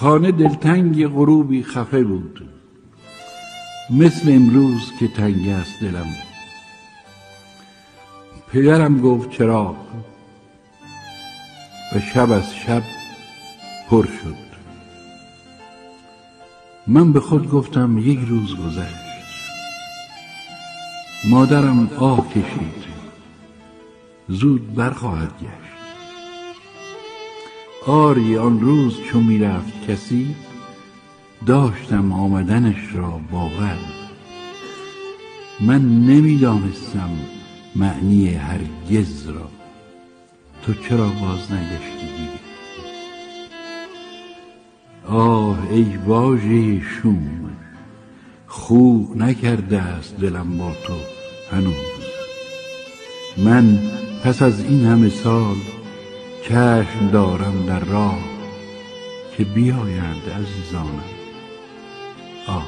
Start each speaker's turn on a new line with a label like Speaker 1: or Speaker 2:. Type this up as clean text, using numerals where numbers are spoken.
Speaker 1: خانه دلتنگ غروبی خفه بود، مثل امروز که تنگ است دلم. پدرم گفت چراغ و شب از شب پر شد. من به خود گفتم یک روز گذشت. مادرم آه کشید، زود برخواهد گشت. آری آن روز چو می رفت کسی، داشتم آمدنش را باور. من نمیدانستم معنی هرگز را، تو چرا باز نگشتی دیگر؟ آه ای واژه شوم، خو نکرده است دلم با تو هنوز. من پس از این همه سال چشم دارم در راه که بیایند عزیزانم. آه